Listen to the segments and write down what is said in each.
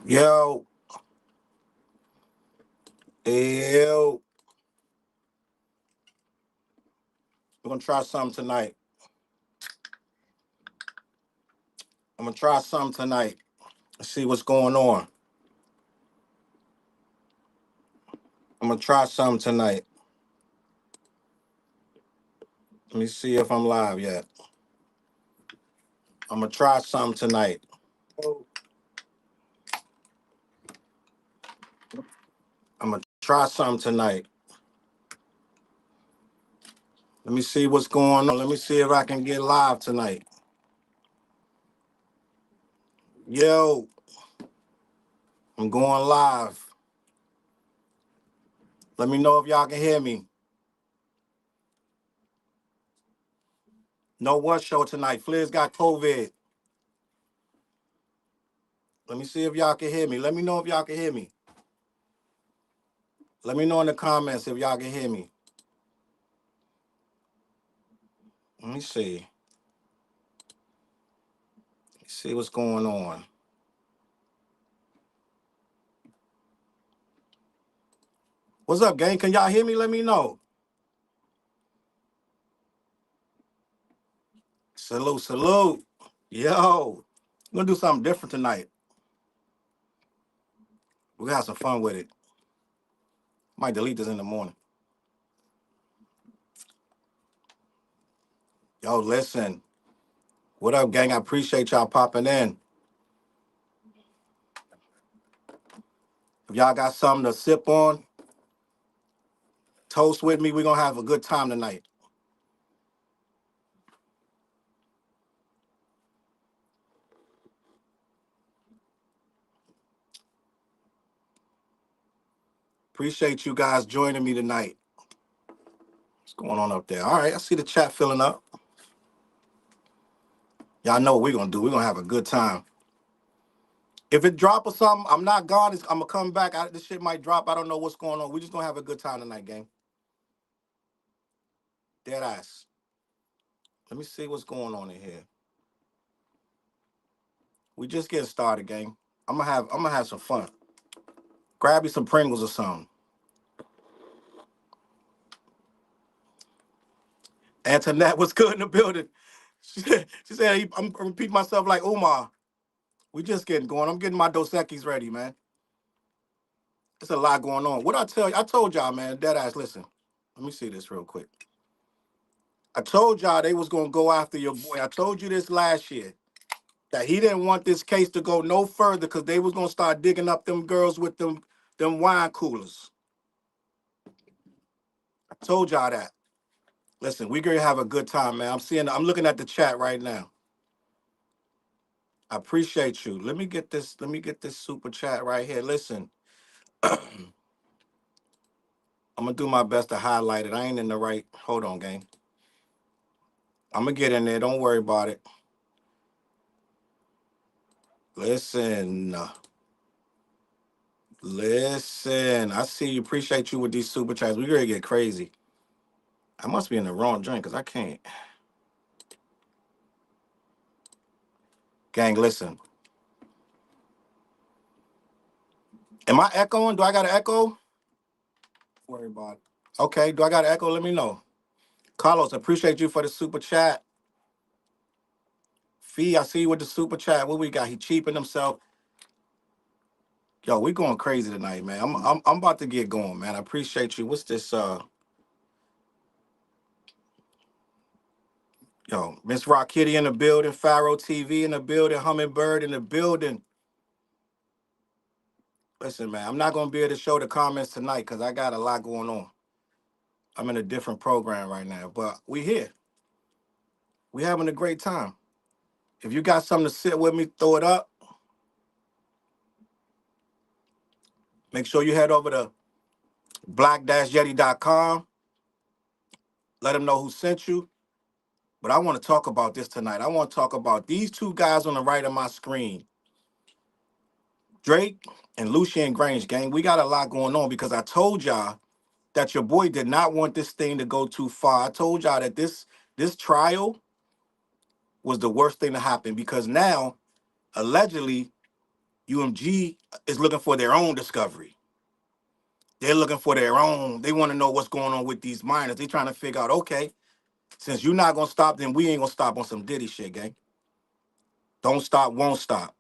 Yo, yo, we're gonna try something tonight. I'm gonna try something tonight. Let's see what's going on. I'm gonna try something tonight. Let me see if I'm live yet. I'm gonna try something tonight. I'm gonna try something tonight. Let me see what's going on. Let me see if I can get live tonight. Yo, I'm going live. Let me know if y'all can hear me. Know what show tonight? Fliz got COVID. Let me see if y'all can hear me. Let me know if y'all can hear me. Let me know in the comments if y'all can hear me. Let me see. See what's going on. What's up, gang? Can y'all hear me? Let me know. Salute, salute. Yo, we're gonna do something different tonight. We're gonna have some fun with it. Might delete this in the morning. Yo, listen. What up, gang? I appreciate y'all popping in. If y'all got something to sip on, toast with me. We're gonna have a good time tonight. Appreciate you guys joining me tonight. What's going on up there? All right, I see the chat filling up. Y'all know what we're gonna do. We're gonna have a good time. If it drop or something, I'm not gone. I'm gonna come back. This shit might drop. I don't know what's going on. We're just gonna have a good time tonight, gang. Dead ass. Let me see what's going on in here. We just getting started, gang. I'm gonna have some fun. Grab you some Pringles or something. Antoinette was good in the building. She said I'm repeating myself like Umar. We just getting going. I'm getting my Dos Equis ready, man. There's a lot going on. What I tell you, I told y'all, man, dead ass, listen. Let me see this real quick. I told y'all they was gonna go after your boy. I told you this last year. That he didn't want this case to go no further because they was gonna start digging up them girls with them wine coolers. I told y'all that. Listen, we gonna have a good time, man. I'm looking at the chat right now. I appreciate you. Let me get this super chat right here. Listen, I'm gonna do my best to highlight it. I ain't in the right. Hold on, gang. I'm gonna get in there. Don't worry about it. Listen. Listen. I see you. Appreciate you with these super chats. We gonna get crazy. I must be in the wrong drink because I can't. Gang, listen. Am I echoing? Do I got an echo? Don't worry about it. Okay, do I got an echo? Let me know. Carlos, appreciate you for the super chat. Fee, I see you with the super chat. What we got? He cheaping himself. Yo, we going crazy tonight, man. I'm about to get going, man. I appreciate you. What's this? Yo, Miss Rock Kitty in the building, Pharaoh TV in the building, Hummingbird in the building. Listen, man, I'm not gonna be able to show the comments tonight because I got a lot going on. I'm in a different program right now, but we here. We having a great time. If you got something to sit with me, throw it up. Make sure you head over to black-yeti.com. Let them know who sent you. But I want to talk about this tonight. I want to talk about these two guys on the right of my screen, Drake and Lucien Grange, gang. We got a lot going on because I told y'all that your boy did not want this thing to go too far. I told y'all that this trial was the worst thing to happen because now, allegedly, UMG is looking for their own discovery. They're looking for their own. They want to know what's going on with these minors. They're trying to figure out, okay, since you're not gonna stop, then we ain't gonna stop on some Diddy shit, gang. Don't stop, won't stop.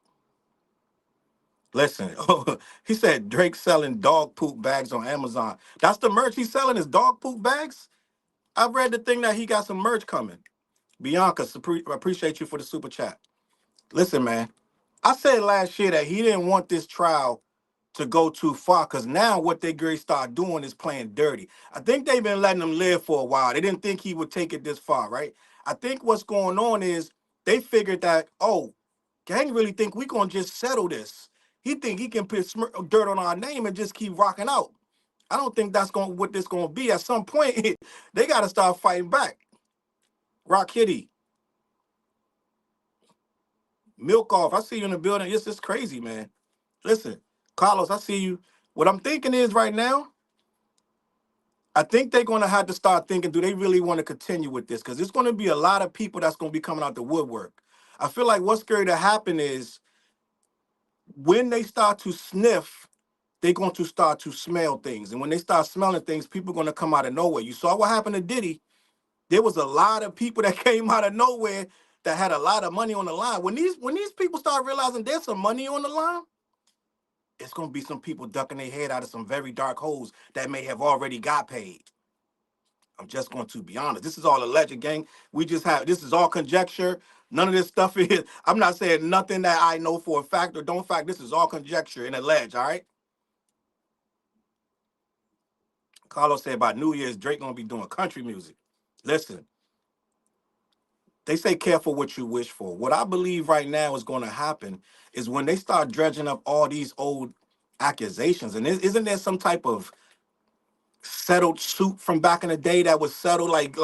Listen, he said Drake selling dog poop bags on Amazon. That's the merch he's selling is dog poop bags. I've read the thing that he got some merch coming. Bianca, appreciate you for the super chat. Listen, man, I said last year that he didn't want this trial to go too far because now what they going to start doing is playing dirty. I think they've been letting him live for a while. They didn't think he would take it this far, right? I think what's going on is they figured that, oh, gang really think we going to just settle this. He think he can put dirt on our name and just keep rocking out. I don't think that's going what this going to be. At some point, they got to start fighting back. Rock Kitty, Milk Off, I see you in the building. It's just crazy, man. Listen, Carlos, I see you. What I'm thinking is right now, I think they're going to have to start thinking, do they really want to continue with this? Because there's going to be a lot of people that's going to be coming out the woodwork. I feel like what's going to happen is when they start to sniff, they're going to start to smell things. And when they start smelling things, people are going to come out of nowhere. You saw what happened to Diddy. There was a lot of people that came out of nowhere that had a lot of money on the line. When these people start realizing there's some money on the line, it's going to be some people ducking their head out of some very dark holes that may have already got paid. I'm just going to be honest. This is all alleged, gang. This is all conjecture. None of this stuff is, I'm not saying nothing that I know for a fact or don't fact. This is all conjecture and alleged, all right? Carlos said about New Year's, Drake going to be doing country music. Listen, they say careful what you wish for. What I believe right now is going to happen is when they start dredging up all these old accusations, and isn't there some type of settled suit from back in the day that was settled like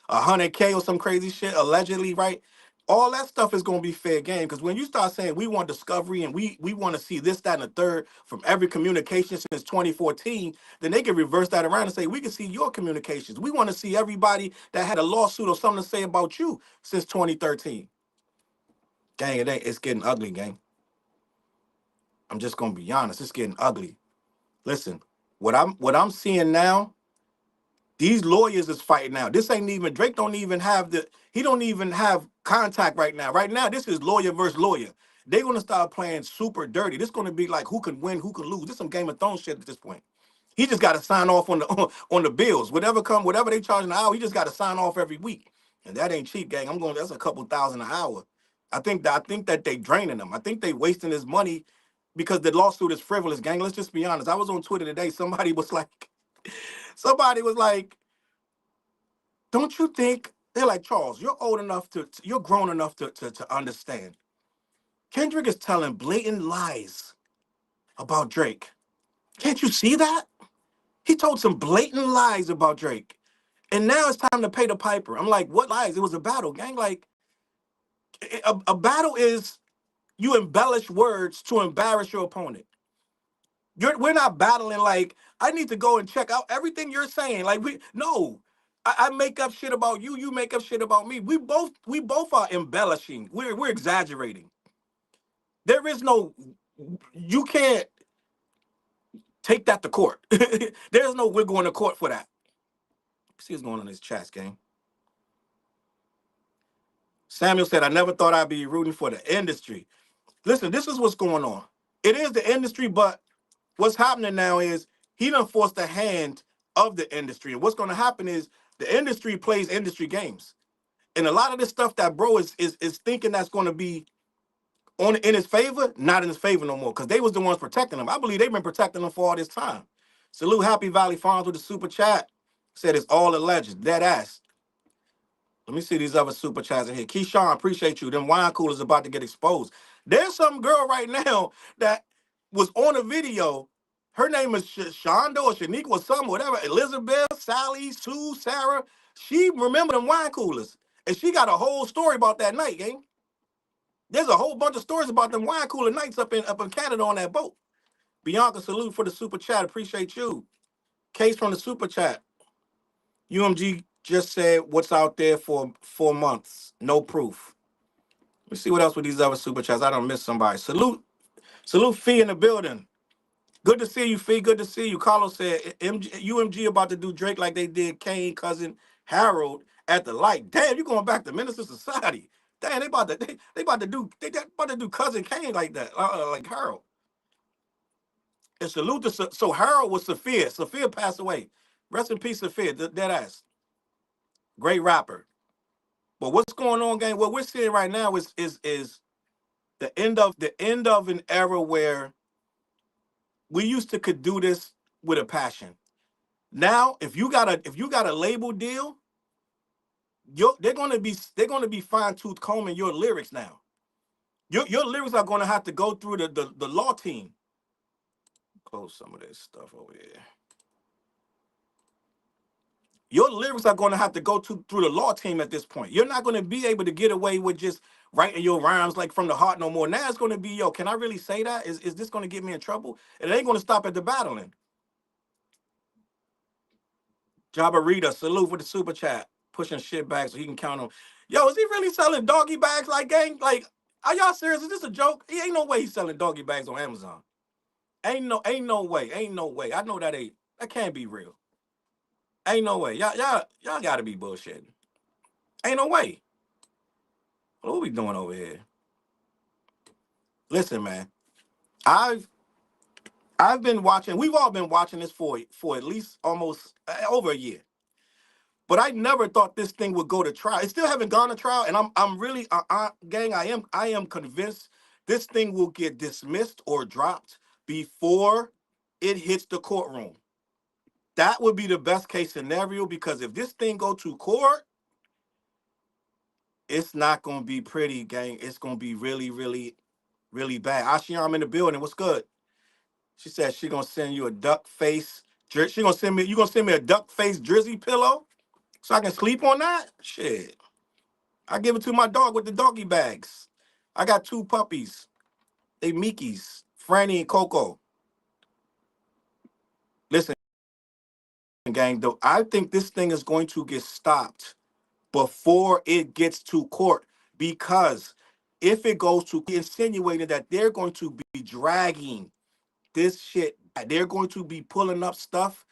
100K or some crazy shit allegedly, right? All that stuff is going to be fair game because when you start saying we want discovery and we want to see this, that, and the third from every communication since 2014, then they can reverse that around and say we can see your communications. We want to see everybody that had a lawsuit or something to say about you since 2013. Gang, it's getting ugly, gang. I'm just gonna be honest, it's getting ugly. Listen, what I'm seeing now. These lawyers is fighting now. This ain't even Drake he don't even have contact right now. Right now, this is lawyer versus lawyer. They're gonna start playing super dirty. This gonna be like who can win, who can lose. This is some Game of Thrones shit at this point. He just gotta sign off on the on the bills. Whatever they charge an hour, he just gotta sign off every week. And that ain't cheap, gang. That's a couple thousand an hour. I think that they draining him. I think they wasting his money because the lawsuit is frivolous, gang. Let's just be honest. I was on Twitter today. Somebody was like, don't you think they're like, Charles, you're old enough you're grown enough to understand. Kendrick is telling blatant lies about Drake. Can't you see that? He told some blatant lies about Drake. And now it's time to pay the piper. I'm like, what lies? It was a battle, gang. Like, a battle is you embellish words to embarrass your opponent. We're not battling like I need to go and check out everything you're saying. Like no, I make up shit about you. You make up shit about me. We both are embellishing. We're exaggerating. There is no. You can't take that to court. There's no. We're going to court for that. See what's going on in this chat game. Samuel said, "I never thought I'd be rooting for the industry." Listen, this is what's going on. It is the industry, but what's happening now is he done forced the hand of the industry. And what's going to happen is the industry plays industry games. And a lot of this stuff that bro is thinking that's going to be in his favor, not in his favor no more. Because they was the ones protecting him. I believe they've been protecting him for all this time. Salute Happy Valley Farms with the super chat. Said it's all alleged. Dead ass. Let me see these other super chats in here. Keyshawn, appreciate you. Them wine coolers about to get exposed. There's some girl right now that was on a video. Her name is Shonda or Shaniqua or something, whatever. Elizabeth, Sally, Sue, Sarah. She remember them wine coolers. And she got a whole story about that night, gang. There's a whole bunch of stories about them wine cooler nights up in Canada on that boat. Bianca, salute for the super chat. Appreciate you. Case from the super chat. UMG just said what's out there for 4 months. No proof. Let's see what else with these other super chats. I don't miss somebody. Salute Salute Fee in the building. Good to see you, Fee. Good to see you. Carlos said UMG about to do Drake like they did Kane, cousin Harold at the light. Damn, you going back to Minister Society. Damn, they about to do cousin Kane like that, like Harold. And salute to so Harold was Sophia. Sophia passed away. Rest in peace, Sophia. Dead ass. Great rapper. But what's going on, gang? What we're seeing right now is the end of an era where we used to could do this with a passion. Now, if you got a label deal, they're gonna be fine tooth combing your lyrics now. Your lyrics are gonna have to go through the law team. Close some of this stuff over here. Your lyrics are gonna have to go through the law team at this point. You're not gonna be able to get away with just writing your rhymes like from the heart no more. Now it's gonna be, yo, can I really say that? Is this gonna get me in trouble? And it ain't gonna stop at the battling. Jabba Rita, salute for the super chat. Pushing shit back so he can count them. Yo, is he really selling doggy bags like gang? Like, are y'all serious? Is this a joke? He ain't no way he's selling doggy bags on Amazon. Ain't no way. Ain't no way. I know that can't be real. Ain't no way. Y'all gotta be bullshitting. Ain't no way. What are we doing over here? Listen, man. I've I've been watching. We've all been watching this for at least almost over a year. But I never thought this thing would go to trial. It still haven't gone to trial, and I'm really, gang. I am convinced this thing will get dismissed or dropped before it hits the courtroom. That would be the best case scenario because if this thing go to court, it's not gonna be pretty, gang. It's gonna be really, really, really bad. Ashiam in the building. What's good? She said she gonna send you a duck face. She gonna send me. You gonna send me a duck face drizzy pillow so I can sleep on that? Shit. I give it to my dog with the doggy bags. I got two puppies. They Mickeys, Franny and Coco. Listen, gang, though, I think this thing is going to get stopped before it gets to court because if it goes to insinuating that they're going to be dragging this shit, they're going to be pulling up stuff.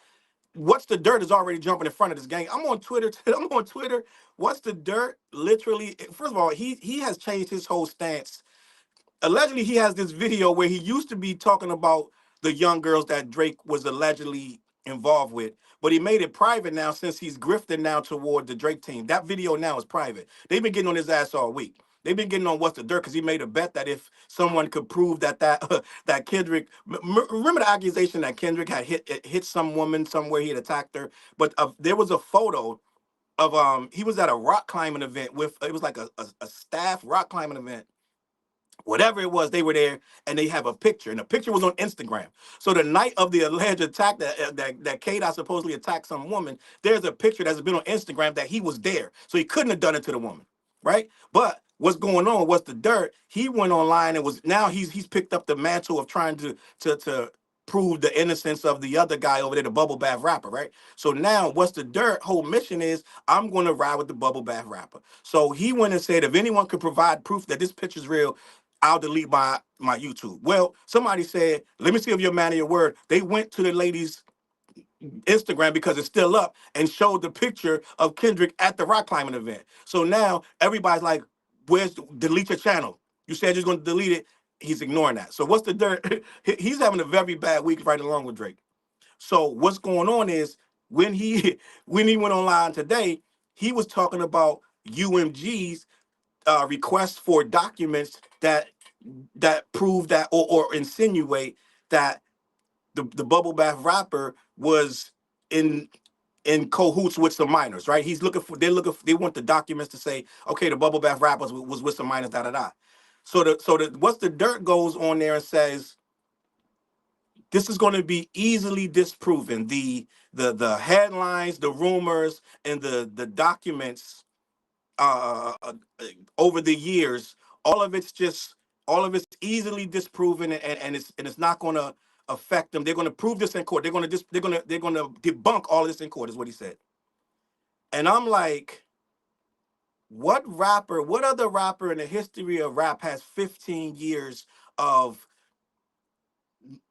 What's the dirt is already jumping in front of this gang. I'm on Twitter. I'm on Twitter. What's the dirt? Literally, first of all, he has changed his whole stance. Allegedly he has this video where he used to be talking about the young girls that Drake was allegedly involved with, but he made it private now since he's grifting now toward the Drake team. That video now is private. They've been getting on his ass all week. They've been getting on what's the dirt because he made a bet that if someone could prove that Kendrick, remember the accusation that Kendrick had hit some woman somewhere, he had attacked her, but there was a photo of he was at a rock climbing event with it was like a staff rock climbing event, whatever it was, they were there and they have a picture, and the picture was on Instagram. So the night of the alleged attack that K-Dot supposedly attacked some woman, there's a picture that's been on Instagram that he was there. So he couldn't have done it to the woman, right? But what's going on? What's the dirt? He went online and was now he's picked up the mantle of trying to prove the innocence of the other guy over there, the bubble bath rapper, right? So now what's the dirt whole mission is I'm going to ride with the bubble bath rapper. So he went and said, if anyone could provide proof that this picture's real, I'll delete my YouTube. Well, somebody said, let me see if you're a man of your word. They went to the lady's Instagram because it's still up and showed the picture of Kendrick at the rock climbing event. So now everybody's like, where's delete your channel? You said you're going to delete it. He's ignoring that. So what's the dirt? He's having a very bad week right along with Drake. So what's going on is when he when he went online today, he was talking about UMG's request for documents that prove that or insinuate that the bubble bath rapper was in in cahoots with some minors, right? They want the documents to say, okay, the bubble bath rapper was with some minors, da da da. So the what's the dirt goes on there and says this is going to be easily disproven. The headlines, the rumors, and the documents over the years, all of it's easily disproven, and it's not going to affect them. They're going to prove this in court. They're going to debunk all of this in court, is what he said. And I'm like, what other rapper in the history of rap has 15 years of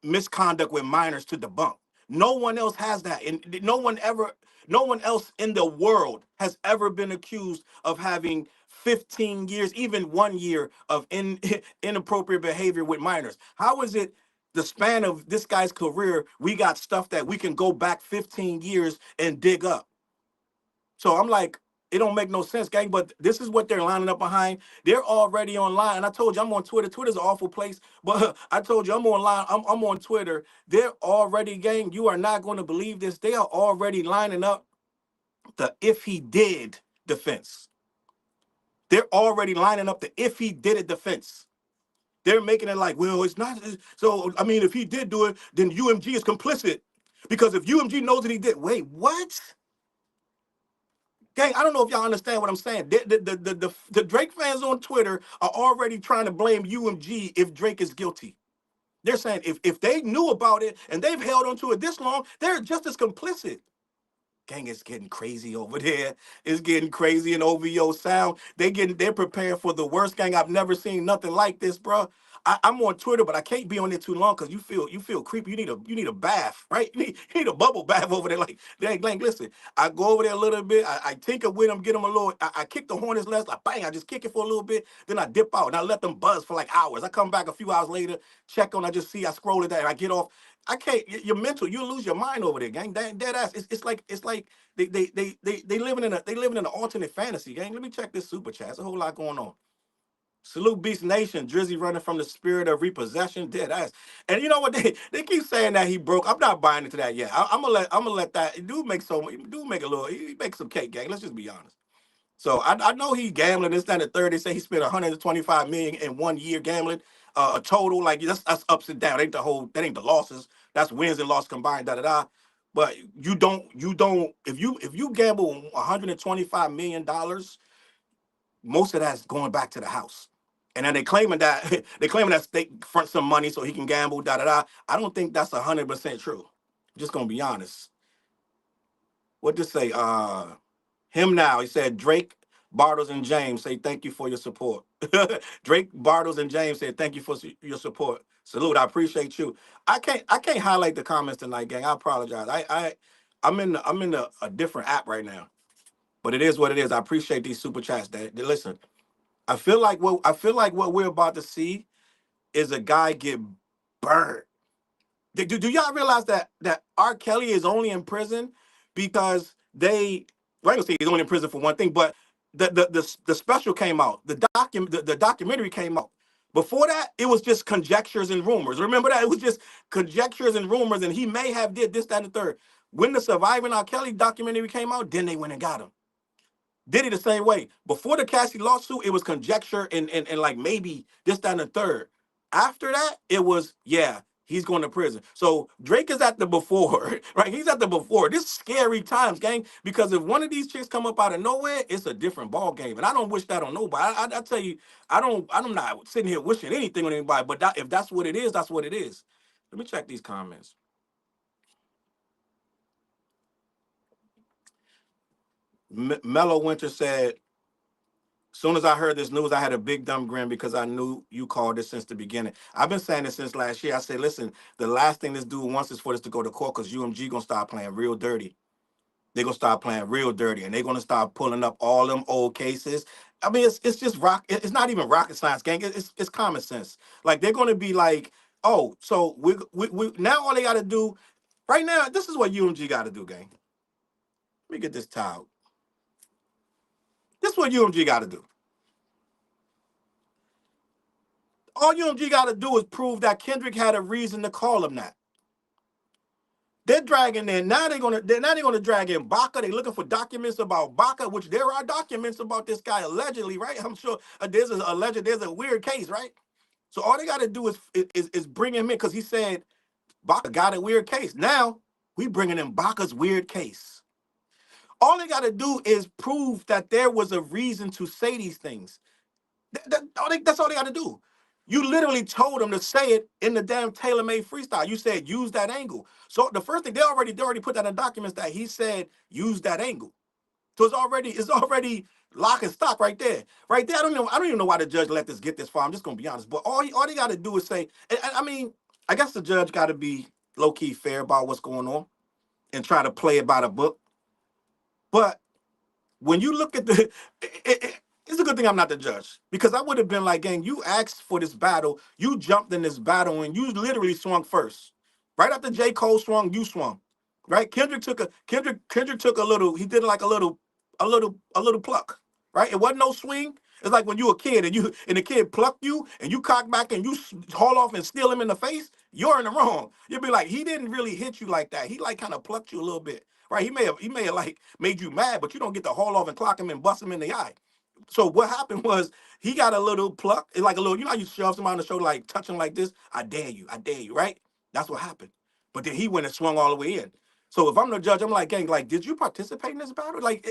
misconduct with minors to debunk. No one else has that, and no one else in the world has ever been accused of having 15 years, even 1 year of inappropriate behavior with minors. How is it the span of this guy's career, we got stuff that we can go back 15 years and dig up? So I'm like, it don't make no sense, gang. But this is what they're lining up behind. They're already online. And I told you I'm on Twitter. Twitter's an awful place. But I told you I'm online. I'm on Twitter. They're already, gang. You are not going to believe this. They are already lining up the if he did defense. They're already lining up the if he did it defense. They're making it like, well, it's not. So, I mean, if he did do it, then UMG is complicit. Because if UMG knows that he did, wait, what? Gang, I don't know if y'all understand what I'm saying. The Drake fans on Twitter are already trying to blame UMG if Drake is guilty. They're saying if they knew about it and they've held on to it this long, they're just as complicit. Gang, it's getting crazy over there. It's getting crazy in OVO sound. They're preparing for the worst. Gang, I've never seen nothing like this, bro. I'm on Twitter, but I can't be on there too long because you feel creepy. You need a bath, right? You need a bubble bath over there. Like, dang, listen. I go over there a little bit. I tinker with them, get them a little. I kick the hornets less. Like bang, I just kick it for a little bit. Then I dip out and I let them buzz for like hours. I come back a few hours later, check on. I just see I scroll it there and I get off. I can't. You're mental. You lose your mind over there, gang. Dead ass. It's like they living in an alternate fantasy, gang. Let me check this super chat. There's a whole lot going on. Salute Beast Nation. Drizzy running from the spirit of repossession. Dead ass. And you know what? They keep saying that he broke. I'm not buying into that yet. I'm gonna let that dude make a little. He make some cake, gang. Let's just be honest. So I know he gambling. This, that, and the third. They say he spent 125 million in 1 year gambling. A total like that's ups and down. That ain't the losses. That's wins and losses combined. Da da da. But you don't if you gamble 125 million dollars, most of that's going back to the house. And then they claiming that they front some money so he can gamble. Da da da. I don't think that's 100% true. Just gonna be honest. What to say? Him now. He said Drake, Bartles, and James say thank you for your support. Drake, Bartles, and James said thank you for your support. Salute. I appreciate you. I can't highlight the comments tonight, gang. I apologize. I'm in a different app right now. But it is what it is. I appreciate these super chats. Listen, I feel like what we're about to see is a guy get burned. Do y'all realize that R. Kelly is only in prison because well, I don't say he's only in prison for one thing, but the special came out, the documentary came out. Before that, it was just conjectures and rumors. Remember that? It was just conjectures and rumors, and he may have did this, that, and the third. When the Surviving R. Kelly documentary came out, then they went and got him. Diddy the same way. Before the Cassie lawsuit, it was conjecture and like maybe this, that, and the third. After that, it was, yeah, he's going to prison. So Drake is at the before, right? He's at the before. This is scary times, gang, because if one of these chicks come up out of nowhere, it's a different ball game. And I don't wish that on nobody. I tell you, I'm not sitting here wishing anything on anybody, but if that's what it is, that's what it is. Let me check these comments. Mellow Winter said, soon as I heard this news, I had a big dumb grin because I knew you called this since the beginning. I've been saying this since last year. I said, listen, the last thing this dude wants is for this to go to court because UMG gonna start playing real dirty. They're gonna start playing real dirty, and they're gonna start pulling up all them old cases. I mean, it's just It's not even rocket science, gang. It's common sense. Like they're gonna be like, oh, so we now all they gotta do right now. This is what UMG got to do, gang. Let me get this towel. This is what UMG got to do. All UMG got to do is prove that Kendrick had a reason to call him that. They're dragging in now. They're gonna drag in Baca. They're looking for documents about Baca, which there are documents about this guy allegedly, right? I'm sure there's a weird case, right? So all they got to do is bring him in because he said Baca got a weird case. Now we bringing in Baca's weird case. All they got to do is prove that there was a reason to say these things. That's all they got to do. You literally told them to say it in the damn tailor-made freestyle. You said use that angle. So the first thing they already put that in documents that he said use that angle. So it's already lock and stock right there. I don't even know why the judge let this get this far. I'm just gonna be honest. But all they got to do is say. I mean, I guess the judge got to be low key fair about what's going on and try to play it by the book. But when you look at it's a good thing I'm not the judge because I would have been like, gang, you asked for this battle, you jumped in this battle, and you literally swung first. Right after J. Cole swung, you swung. Right? Kendrick took a little, he did like a little pluck. Right? It wasn't no swing. It's like when you a kid and the kid plucked you and you cock back and you haul off and steal him in the face, you're in the wrong. You'll be like, he didn't really hit you like that. He like kind of plucked you a little bit. Right? He may have like made you mad, but you don't get to haul off and clock him and bust him in the eye. So what happened was he got a little pluck, like a little, you know how you shove somebody on the shoulder, like touching like this, I dare you, right? That's what happened. But then he went and swung all the way in. So if I'm the judge, I'm like, gang, like, did you participate in this battle? Like,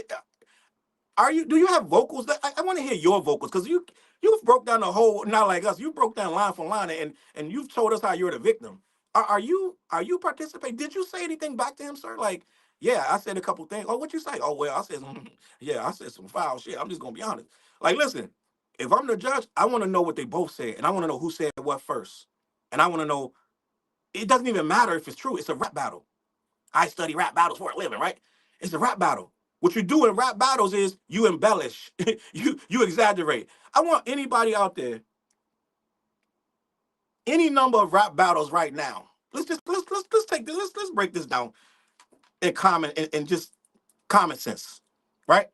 do you have vocals? I want to hear your vocals because you've broke down the whole, not like us, you broke down line for line and you've told us how you're the victim. Are you participating? Did you say anything back to him, sir? Like, yeah, I said a couple things. Oh, what you say? Oh, well, I said yeah, I said some foul shit. I'm just gonna be honest. Like, listen, if I'm the judge, I want to know what they both said, and I want to know who said what first. And I want to know, it doesn't even matter if it's true, it's a rap battle. I study rap battles for a living, right? It's a rap battle. What you do in rap battles is you embellish, you exaggerate. I want anybody out there, any number of rap battles right now. Let's take this. Let's break this down in common and just common sense, right?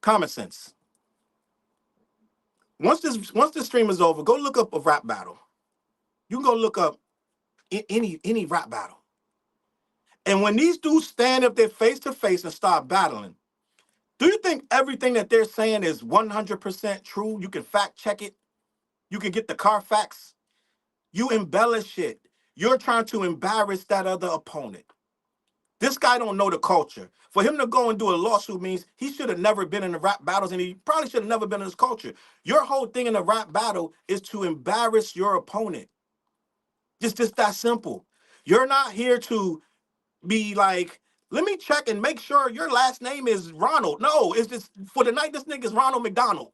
Common sense. Once this stream is over, go look up a rap battle. You can go look up any rap battle. And when these dudes stand up there face to face and start battling, do you think everything that they're saying is 100% true? You can fact check it. You can get the Carfax. You embellish it. You're trying to embarrass that other opponent. This guy don't know the culture. For him to go and do a lawsuit means he should have never been in the rap battles, and he probably should have never been in this culture. Your whole thing in a rap battle is to embarrass your opponent. Just that simple. You're not here to be like, let me check and make sure your last name is Ronald. No, it's just for the night this nigga's Ronald McDonald.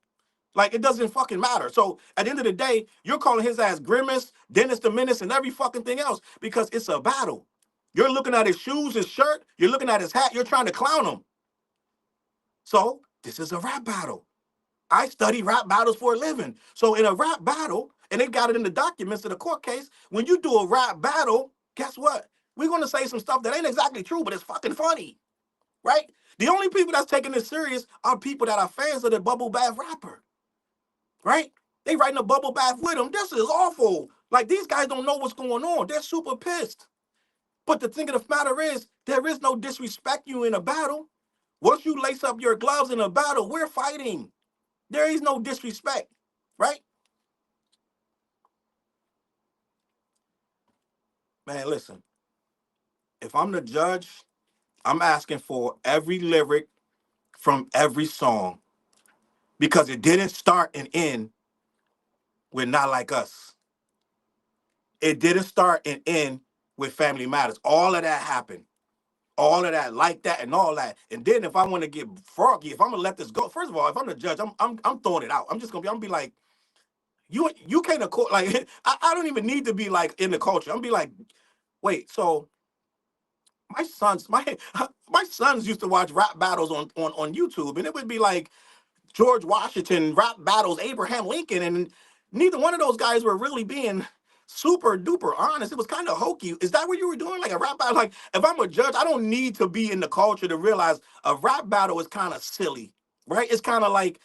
Like, it doesn't fucking matter. So at the end of the day, you're calling his ass Grimace, Dennis the Menace, and every fucking thing else because it's a battle. You're looking at his shoes, his shirt, you're looking at his hat, you're trying to clown him. So this is a rap battle. I study rap battles for a living. So in a rap battle, and they got it in the documents of the court case, when you do a rap battle, guess what? We're going to say some stuff that ain't exactly true, but it's fucking funny, right? The only people that's taking this serious are people that are fans of the bubble bath rapper, right? They writing a bubble bath with him. This is awful. Like, these guys don't know what's going on. They're super pissed. But the thing of the matter is, there is no disrespect you in a battle. Once you lace up your gloves in a battle, we're fighting. There is no disrespect, right? Man, listen, if I'm the judge, I'm asking for every lyric from every song because it didn't start and end with Not Like Us. It didn't start and end with Family Matters. All of that happened. All of that, like that, and all that. And then if I want to get froggy, if I'm gonna let this go, first of all, if I'm the judge, I'm throwing it out. I'm gonna be like, you can't accord like I don't even need to be like in the culture. I'm gonna be like, wait, so my sons, my sons used to watch rap battles on YouTube, and it would be like George Washington rap battles Abraham Lincoln, and neither one of those guys were really being super duper honest. It was kind of hokey. Is that what you were doing? Like a rap battle? Like, if I'm a judge, I don't need to be in the culture to realize a rap battle is kind of silly, right? It's kind of like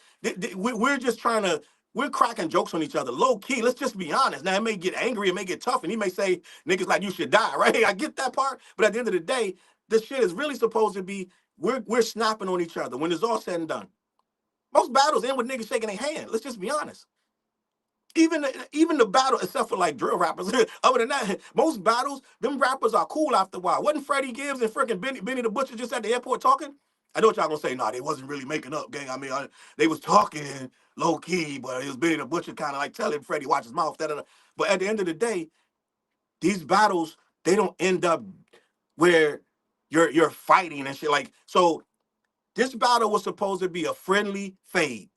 we're just trying to. We're cracking jokes on each other, low key. Let's just be honest. Now it may get angry, it may get tough, and he may say niggas like you should die, right? I get that part, but at the end of the day, this shit is really supposed to be we're snapping on each other when it's all said and done. Most battles end with niggas shaking their hand. Let's just be honest. Even the battle, except for like drill rappers. Other than that, most battles, them rappers are cool after a while. Wasn't Freddie Gibbs and freaking Benny the Butcher just at the airport talking? I know what y'all gonna say. Nah, they wasn't really making up, gang. I mean, they was talking low key, but it was Benny the Butcher kind of like telling Freddie watch his mouth. Da, da, da. But at the end of the day, these battles they don't end up where you're fighting and shit. Like, so this battle was supposed to be a friendly fade,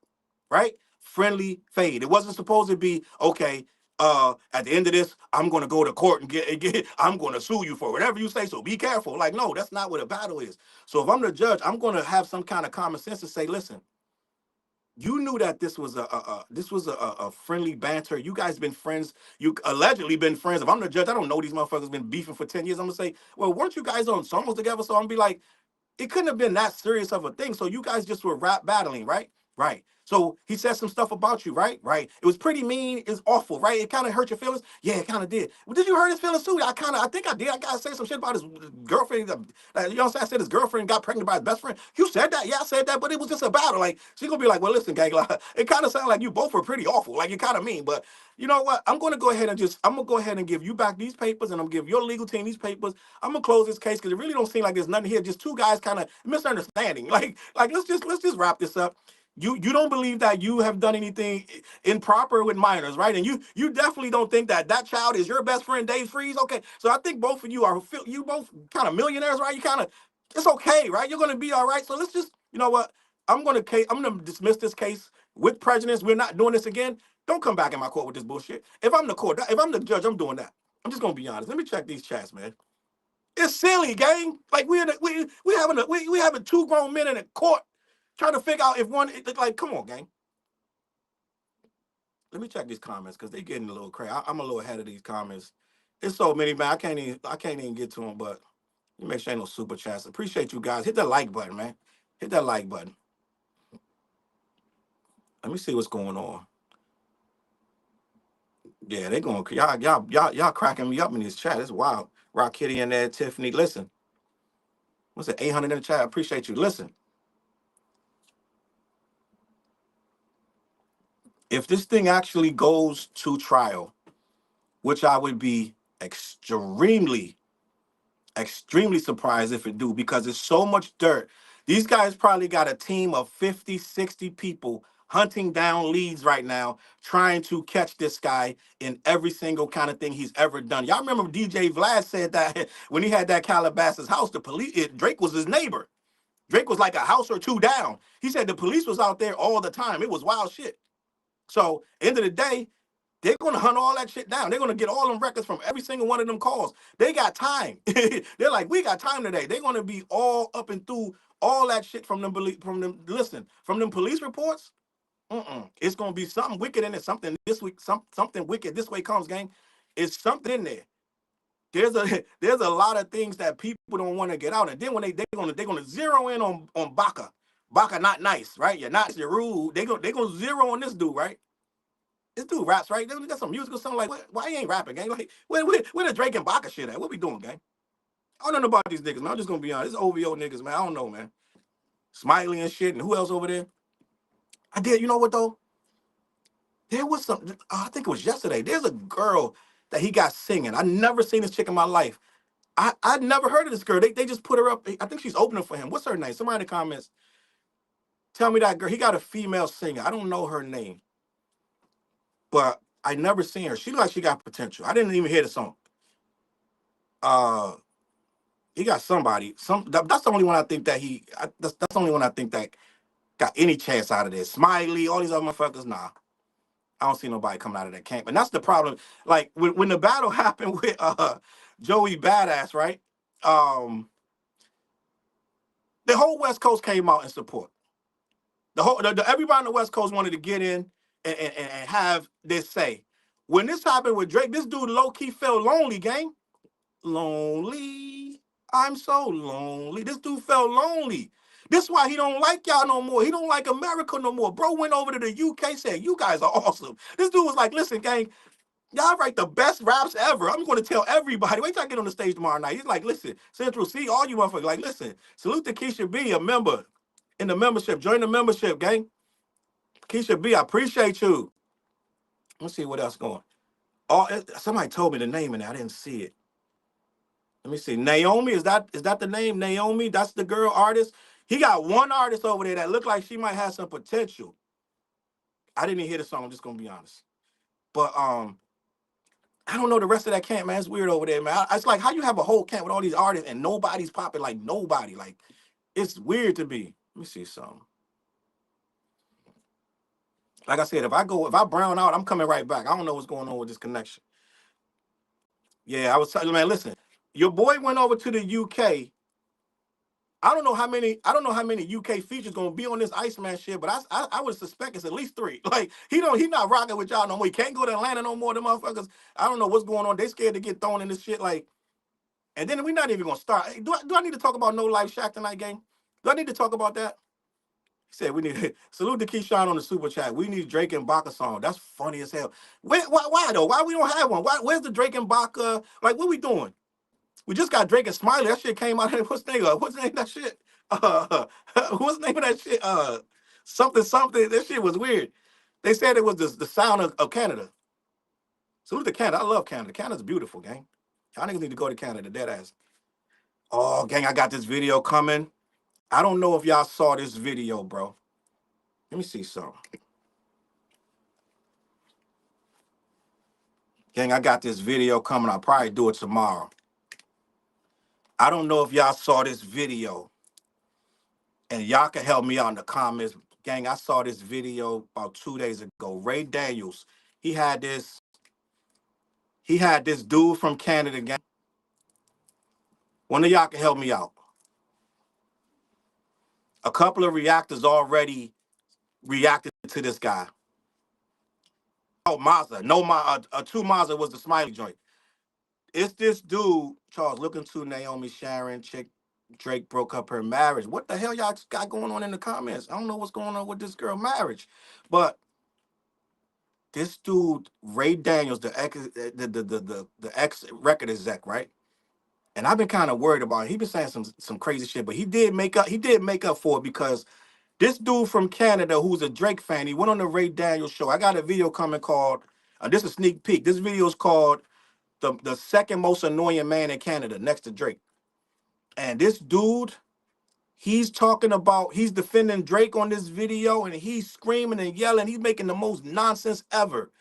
right? Friendly fade. It wasn't supposed to be, okay, at the end of this, I'm gonna go to court and get I'm gonna sue you for whatever you say. So be careful. Like, no, that's not what a battle is. So if I'm the judge, I'm gonna have some kind of common sense to say, listen, you knew that this was a friendly banter. You guys been friends. You allegedly been friends. If I'm the judge, I don't know these motherfuckers been beefing for 10 years. I'm gonna say, well, weren't you guys on songs together? So I'm gonna be like, it couldn't have been that serious of a thing. So you guys just were rap battling, right? Right. So he said some stuff about you, right? Right. It was pretty mean. It's awful, right? It kind of hurt your feelings. Yeah, it kind of did. Well, did you hurt his feelings too? I think I did. I gotta say some shit about his girlfriend. You know what I'm saying? I said his girlfriend got pregnant by his best friend. You said that? Yeah, I said that, but it was just a battle. Like, she's gonna be like, well, listen, gang, like, it kind of sounded like you both were pretty awful. Like, you kind of mean, but you know what? I'm gonna go ahead and give you back these papers, and I'm gonna give your legal team these papers. I'm gonna close this case because it really don't seem like there's nothing here. Just two guys kind of misunderstanding. Like let's just wrap this up. You don't believe that you have done anything improper with minors, right? And you definitely don't think that that child is your best friend, Dave Freeze. Okay, so I think both of you are you both kind of millionaires, right? You kind of it's okay, right? You're gonna be all right. So let's just you know what? I'm gonna dismiss this case with prejudice. We're not doing this again. Don't come back in my court with this bullshit. If I'm the judge, I'm doing that. I'm just gonna be honest. Let me check these chats, man. It's silly, gang. Like we having two grown men in a court trying to figure out if one like come on, gang. Let me check these comments because they getting a little crazy. I'm a little ahead of these comments. It's so many, man. I can't even get to them, but you make sure ain't no super chats. Appreciate you guys. Hit that like button, man. Hit that like button. Let me see what's going on. Yeah, they going y'all cracking me up in this chat. It's wild. Rock Kitty in there, Tiffany. Listen, what's it? 800 in the chat. Appreciate you. Listen, if this thing actually goes to trial, which I would be extremely, extremely surprised if it do, because it's so much dirt. These guys probably got a team of 50, 60 people hunting down leads right now, trying to catch this guy in every single kind of thing he's ever done. Y'all remember DJ Vlad said that when he had that Calabasas house, Drake was his neighbor. Drake was like a house or two down. He said the police was out there all the time. It was wild shit. So, end of the day, they're gonna hunt all that shit down. They're gonna get all them records from every single one of them calls. They got time. They're like, we got time today. They're gonna be all up and through all that shit from them. Listen, from them police reports. It's gonna be something wicked in it. Something this week. Something wicked this way comes, gang. It's something in there. There's a lot of things that people don't want to get out. And then when they're gonna zero in on Baka. Baka not nice, right? You're not. You're rude. They gonna zero on this dude, right? This dude raps, right? They got some musical song like, why he ain't rapping, gang? Like, where the Drake and Baka shit at? What we doing, gang? I don't know about these niggas, man. I'm just gonna be honest. This OVO niggas, man. I don't know, man. Smiley and shit, and who else over there? I did. You know what though? There was some. I think it was yesterday. There's a girl that he got singing. I never seen this chick in my life. I never heard of this girl. They just put her up. I think she's opening for him. What's her name? Somebody in the comments tell me that girl. He got a female singer. I don't know her name, but I never seen her. She look like she got potential. I didn't even hear the song. Uh, he got somebody. That's the only one I think that that's the only one I think that got any chance out of this. Smiley, all these other motherfuckers. Nah, I don't see nobody coming out of that camp. And that's the problem. Like when the battle happened with Joey Badass, right? Um, the whole West Coast came out in support. Everybody on the West Coast wanted to get in and have this say. When this happened with Drake, this dude low key felt lonely, gang. Lonely. I'm so lonely. This dude felt lonely. This is why he don't like y'all no more. He don't like America no more. Bro went over to the UK, said, you guys are awesome. This dude was like, listen, gang, y'all write the best raps ever. I'm going to tell everybody. Wait till I get on the stage tomorrow night. He's like, listen, Central C, all you motherfuckers, like, listen, salute to Keisha B, a member in the membership. Join the membership, gang. Keisha B, I appreciate you. Let's see what else going. Oh, somebody told me the name and I didn't see it. Let me see. Naomi, is that the name? Naomi, that's the girl artist. He got one artist over there that looked like she might have some potential. I didn't even hear the song. I'm just gonna be honest. But I don't know the rest of that camp, man. It's weird over there, man. It's like how you have a whole camp with all these artists and nobody's popping, like nobody. Like it's weird to me. Let me see something. Like I said, if I brown out, I'm coming right back. I don't know what's going on with this connection. Yeah, I was telling man, listen, your boy went over to the UK. I don't know how many UK features gonna be on this Iceman shit, but I would suspect it's at least three. Like he not rocking with y'all no more. He can't go to Atlanta no more. Them motherfuckers. I don't know what's going on. They scared to get thrown in this shit. Like, and then we're not even gonna start. Do I need to talk about No Life Shack tonight, gang? Do I need to talk about that? He said we need salute to Keyshawn on the super chat. We need Drake and Baka song. That's funny as hell. Why though? Why we don't have one? Where's the Drake and Baka? Like, what we doing? We just got Drake and Smiley. That shit came out. What's the name? What's the name of that shit? Uh, what's the name of that shit? Something something. That shit was weird. They said it was the sound of Canada. Salute to Canada. I love Canada. Canada's beautiful, gang. Y'all niggas need to go to Canada, dead ass. Oh, gang, I got this video coming. I don't know if y'all saw this video, bro. Let me see some. Gang, I got this video coming. I'll probably do it tomorrow. I don't know if y'all saw this video, and y'all can help me out in the comments. Gang, I saw this video about 2 days ago. Ray Daniels, he had this dude from Canada, gang. One of y'all can help me out. A couple of reactors already reacted to this guy. Oh, Mazda. No, two Mazda was the smiley joint. It's this dude, Charles, looking to Naomi Sharon, chick Drake broke up her marriage. What the hell y'all got going on in the comments? I don't know what's going on with this girl marriage. But this dude, Ray Daniels, the ex record exec, right? And I've been kind of worried about it. He been saying some crazy shit, but he did make up for it because this dude from Canada who's a Drake fan, he went on the Ray Daniels show. I got a video coming called this is a sneak peek. This video is called the second most annoying man in Canada next to Drake. And this dude, he's defending Drake on this video, and he's screaming and yelling. He's making the most nonsense ever.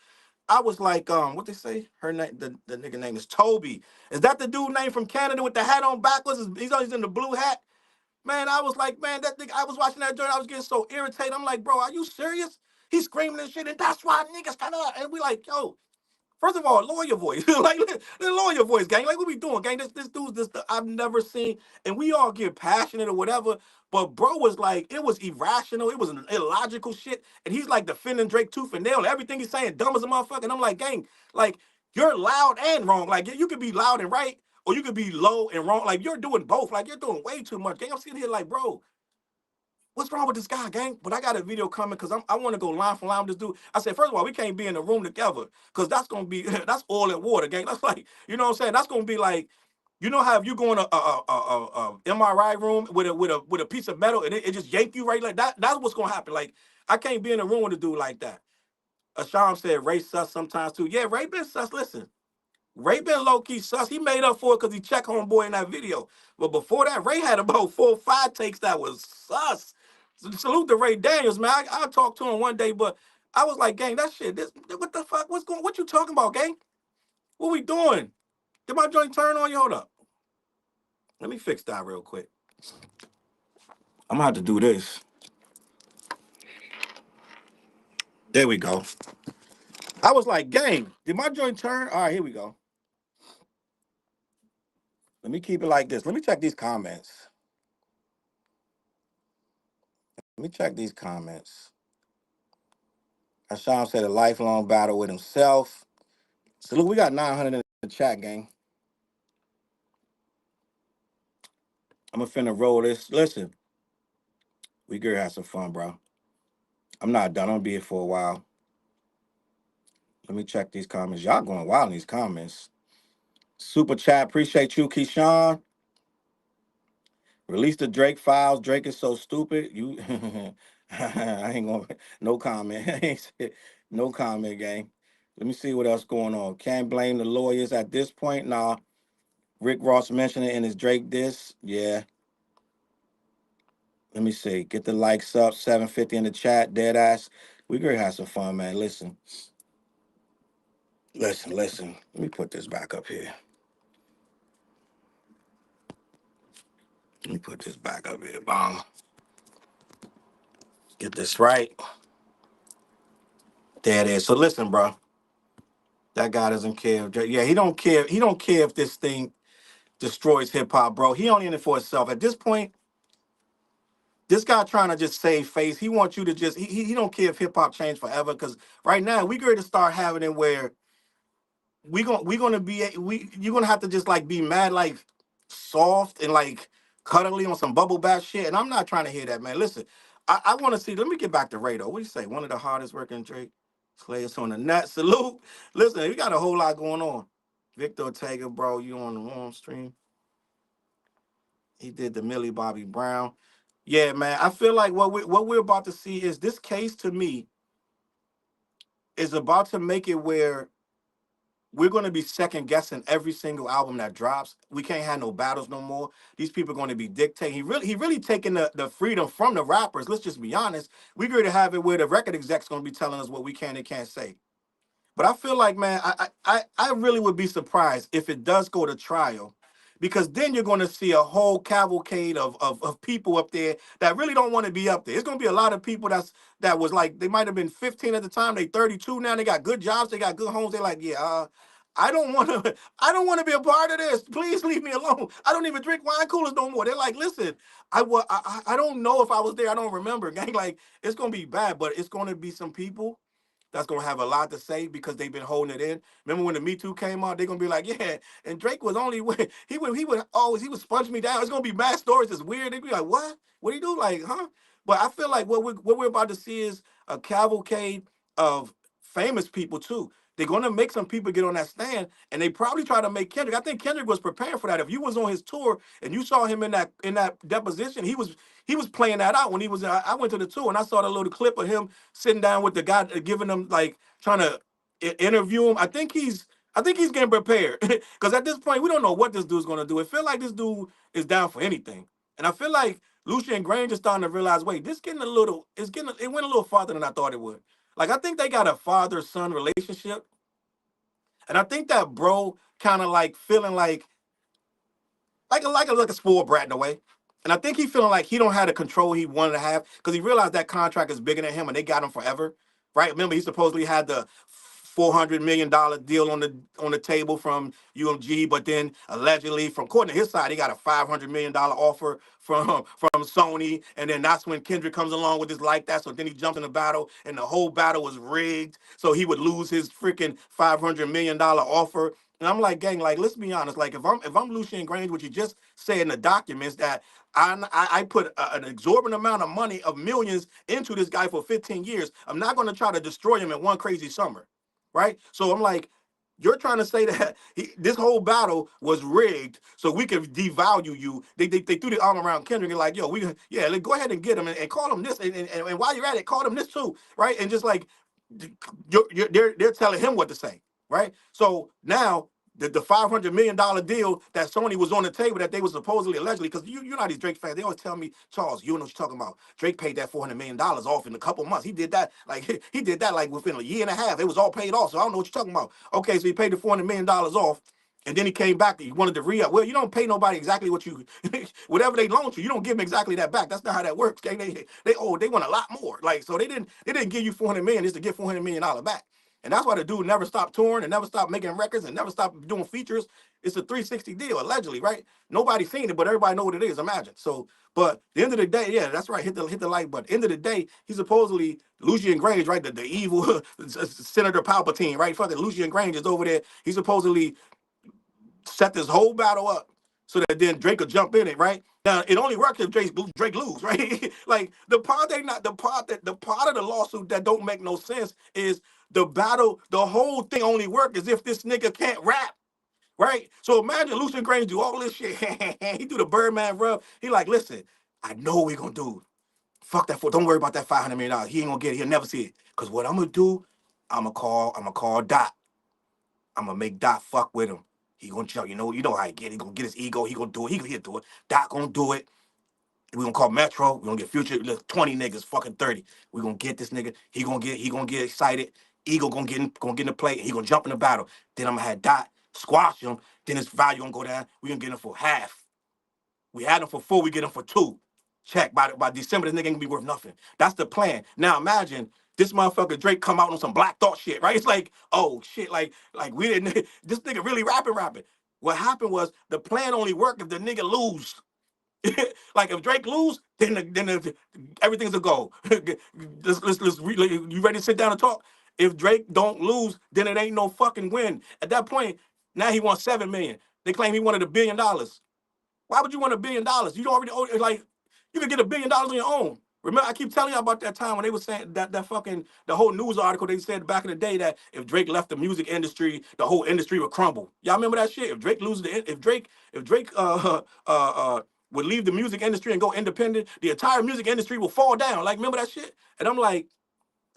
I was like, what they say? Her name, the nigga name is Toby. Is that the dude name from Canada with the hat on backwards? He's always in the blue hat. Man, I was like, man, that nigga, I was watching that joint. I was getting so irritated. I'm like, bro, are you serious? He's screaming and shit, and that's why niggas kind of, and we like, yo, first of all, lower your voice. Like, lower your voice, gang. Like, what we doing, gang? This dude's I've never seen, and we all get passionate or whatever. But bro was like, it was irrational. It was an illogical shit. And he's like defending Drake tooth and nail. Everything he's saying dumb as a motherfucker. And I'm like, gang, like, you're loud and wrong. Like, you could be loud and right, or you could be low and wrong. Like, you're doing both. Like, you're doing way too much, gang. I'm sitting here like, bro, what's wrong with this guy, gang? But I got a video coming because I want to go line for line with this dude. I said, first of all, we can't be in the room together because that's gonna be that's oil and water, gang. That's like, you know what I'm saying? That's gonna be like, you know how if you go in a MRI room with a piece of metal and it just yank you right like that. That's what's gonna happen. Like, I can't be in a room with a dude like that. Asham said Ray sus sometimes too. Yeah, Ray been sus. Listen. Ray been low key sus. He made up for it because he checked homeboy in that video. But before that, Ray had about 4 or 5 takes that was sus. Salute to Ray Daniels, man. I talked to him one day, but I was like, gang, that shit, what the fuck? What you talking about, gang? What we doing? Did my joint turn on you? Hold up. Let me fix that real quick. I'm gonna have to do this. There we go. I was like, gang, did my joint turn? All right, here we go. Let me keep it like this. Let me check these comments. Let me check these comments. Asham said a lifelong battle with himself. So look, we got 900 in the chat, gang. I'm finna roll this. Listen, we gonna have some fun, bro. I'm not done. I'm gonna be here for a while. Let me check these comments. Y'all going wild in these comments. Super chat, appreciate you, Keyshawn. Release the Drake files. Drake is so stupid. You, I ain't gonna. No comment. No comment, gang. Let me see what else going on. Can't blame the lawyers at this point. Nah. Rick Ross mentioned it in his Drake diss. Yeah. Let me see. Get the likes up. 750 in the chat. Dead ass. We gonna have some fun, man. Listen. Listen. Let me put this back up here. Let me put this back up here. Bomb. Get this right. There it is. So listen, bro. That guy doesn't care. Yeah, he don't care. He don't care if this thing destroys hip hop, bro. He only in it for himself. At this point, this guy trying to just save face. He wants you to just. He don't care if hip hop changed forever. Because right now we going to start having it where we gonna be you're gonna have to just like be mad like soft and like cuddly on some bubble bath shit. And I'm not trying to hear that, man. Listen, I want to see. Let me get back to Ray though. What do you say? One of the hardest working Drake players on the net. Salute. Listen, we got a whole lot going on. Victor Ortega, bro, you on the wrong stream. He did the Millie Bobby Brown. Yeah, man. I feel like what we're about to see is this case to me is about to make it where we're going to be second guessing every single album that drops. We can't have no battles no more. These people are going to be dictating. He really taking the freedom from the rappers. Let's just be honest. We're going to have it where the record exec's going to be telling us what we can and can't say. But I feel like, man, I really would be surprised if it does go to trial, because then you're going to see a whole cavalcade of people up there that really don't want to be up there. It's going to be a lot of people that was like, they might have been 15 at the time, they 32 now, they got good jobs, they got good homes. They're like, yeah, I don't want to. I don't want to be a part of this. Please leave me alone. I don't even drink wine coolers no more. They're like, listen, I don't know if I was there. I don't remember. Gang, like it's gonna be bad, but it's gonna be some people that's gonna have a lot to say because they've been holding it in. Remember when the Me Too came out? They're gonna be like, yeah, and Drake was only he would always he would sponge me down. It's gonna be mad stories. It's weird. They'd be like, what? What do you do? Like, huh? But I feel like what we're about to see is a cavalcade of famous people too. They're gonna make some people get on that stand, and they probably try to make Kendrick. I think Kendrick was preparing for that. If you was on his tour and you saw him in that deposition, he was playing that out when he was. I went to the tour and I saw the little clip of him sitting down with the guy, giving him like trying to interview him. I think he's getting prepared because at this point we don't know what this dude's gonna do. It feel like this dude is down for anything, and I feel like Lucian Grange is starting to realize, wait, this getting a little, it went a little farther than I thought it would. Like I think they got a father son relationship, and I think that bro kind of like feeling like a spoiled brat in a way. And I think he feeling like he don't have the control he wanted to have because he realized that contract is bigger than him and they got him forever. Right? Remember, he supposedly had the $400 million deal on the table from UMG, but then allegedly, from according to his side, he got a $500 million offer from Sony, and then that's when Kendrick comes along with this like that. So then he jumps in the battle, and the whole battle was rigged, so he would lose his freaking $500 million offer. And I'm like, gang, like, let's be honest. Like, if I'm Lucien Grange, what you just say in the documents that I put an exorbitant amount of money of millions into this guy for 15 years, I'm not going to try to destroy him in one crazy summer, right? So I'm like, you're trying to say that this whole battle was rigged so we could devalue you. They threw the arm around Kendrick and like, yo, go ahead and get him and call him this, and while you're at it, call him this too, right? And just like they're telling him what to say, right? So now the $500 million deal that Sony was on the table that they was supposedly allegedly, because you know these Drake fans, they always tell me, Charles, you know what you're talking about. Drake paid that $400 million off in a couple months. He did that like he did that like within a year and a half. It was all paid off. So I don't know what you're talking about. Okay, so he paid the $400 million off. And then he came back. He wanted to re-up. Well, you don't pay nobody exactly what you, whatever they loaned you. You don't give them exactly that back. That's not how that works. Okay? They want a lot more. Like so, they didn't give you $400 million just to get $400 million back. And that's why the dude never stopped touring and never stopped making records and never stopped doing features. It's a 360 deal, allegedly, right? Nobody's seen it, but everybody know what it is. Imagine. So, but at the end of the day, yeah, that's right. Hit the like button. End of the day, he's supposedly Lucian Grange, right? The evil Senator Palpatine, right? Fucking Lucian Grange is over there. He supposedly set this whole battle up so that then Drake could jump in it, right? Now it only works if Drake lose, right? Like the part of the lawsuit that don't make no sense is the battle. The whole thing only works as if this nigga can't rap, right? So imagine Lucian Grange do all this shit. He do the Birdman rub. He like, listen, I know what we gonna do. Fuck that. Don't worry about that $500 million. He ain't gonna get it. He'll never see it. Cause what I'm gonna do, I'm gonna call Dot. I'm gonna make Doc fuck with him. He gonna tell you know how he get. He gonna get his ego. He gonna do it. He'll do it. Doc gonna do it. We gonna call Metro. We gonna get Future. Look, 20 niggas, fucking 30. We gonna get this nigga. He gonna get excited. Ego gonna get in the play. He gonna jump in the battle. Then I'm gonna have Dot squash him. Then his value gonna go down. We gonna get him for half. We had him for 4. We get him for 2. Check by December, this nigga ain't gonna be worth nothing. That's the plan. Now imagine this motherfucker Drake come out on some Black Thought shit, right? It's like, oh shit, like we didn't this nigga really rapping. What happened was the plan only worked if the nigga lose. Like if Drake lose, then everything's a go. You ready to sit down and talk? If Drake don't lose, then it ain't no fucking win. At that point, now he wants 7 million. They claim he wanted $1 billion. Why would you want $1 billion? You don't already own it. Like you could get $1 billion on your own. Remember, I keep telling you about that time when they were saying that fucking the whole news article they said back in the day that if Drake left the music industry, the whole industry would crumble. Y'all remember that shit? If Drake loses if Drake would leave the music industry and go independent, the entire music industry will fall down. Like remember that shit? And I'm like,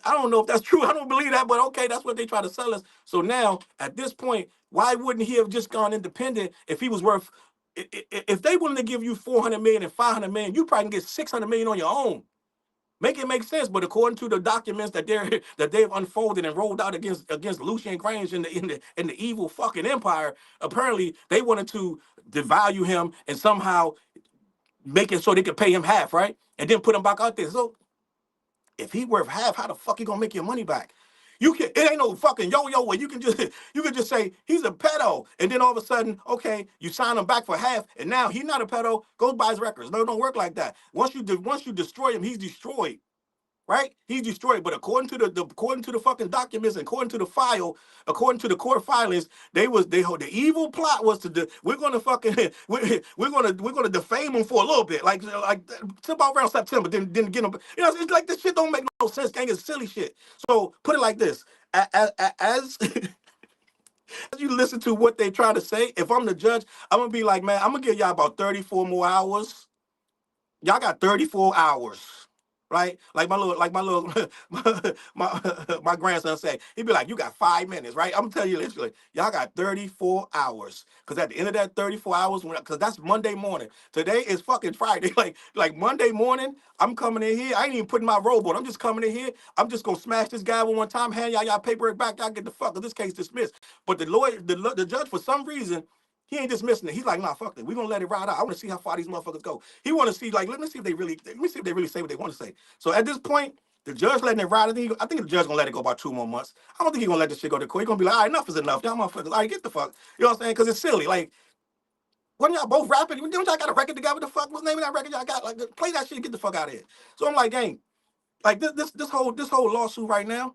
I don't know if that's true. I don't believe that, but okay, that's what they try to sell us. So now, at this point, why wouldn't he have just gone independent if he was worth? If they wanted to give you 400 million and 500 million, you probably can get 600 million on your own. Make it make sense. But according to the documents that they've unfolded and rolled out against Lucian Grange in the evil fucking empire, apparently they wanted to devalue him and somehow make it so they could pay him half, right? And then put him back out there. So if he worth half, how the fuck you gonna make your money back? You can. It ain't no fucking yo-yo where you can just say he's a pedo, and then all of a sudden, okay, you sign him back for half, and now he's not a pedo. Go buy his records. No, it don't work like that. Once you destroy him, he's destroyed. Right? He's destroyed. But according to the fucking documents, according to the file, according to the court filings, the evil plot was we're gonna fucking we're gonna defame him for a little bit, like it's about around September. Then get him. It's like this shit don't make no sense. Gang, it's silly shit. So put it like this: as you listen to what they try to say, if I'm the judge, I'm gonna be like, man, I'm gonna give y'all about 34 more hours. Y'all got 34 hours, right? Like my little my grandson say, he'd be like, you got 5 minutes, right? I'm gonna tell you literally, y'all got 34 hours. Cause at the end of that 34 hours, cause that's Monday morning. Today is fucking Friday. Like Monday morning, I'm coming in here. I ain't even putting my robe on. I'm just coming in here. I'm just gonna smash this guy one time, hand y'all paperwork back, y'all get the fuck, cause this case dismissed. But the judge, for some reason, he ain't dismissing it. He's like, nah, fuck it. We're gonna let it ride out. I want to see how far these motherfuckers go. He want to see, like, let me see if they really say what they want to say. So at this point, the judge letting it ride. I think the judge gonna let it go about 2 more months. I don't think he's gonna let this shit go to court. He's gonna be like, all right, enough is enough. Y'all motherfuckers, all right, get the fuck. You know what I'm saying? Because it's silly. Like, when y'all both rapping, don't y'all got a record together? What the fuck? What's the name of that record y'all got? Like, play that shit and get the fuck out of here. So I'm like, gang, like this whole lawsuit right now,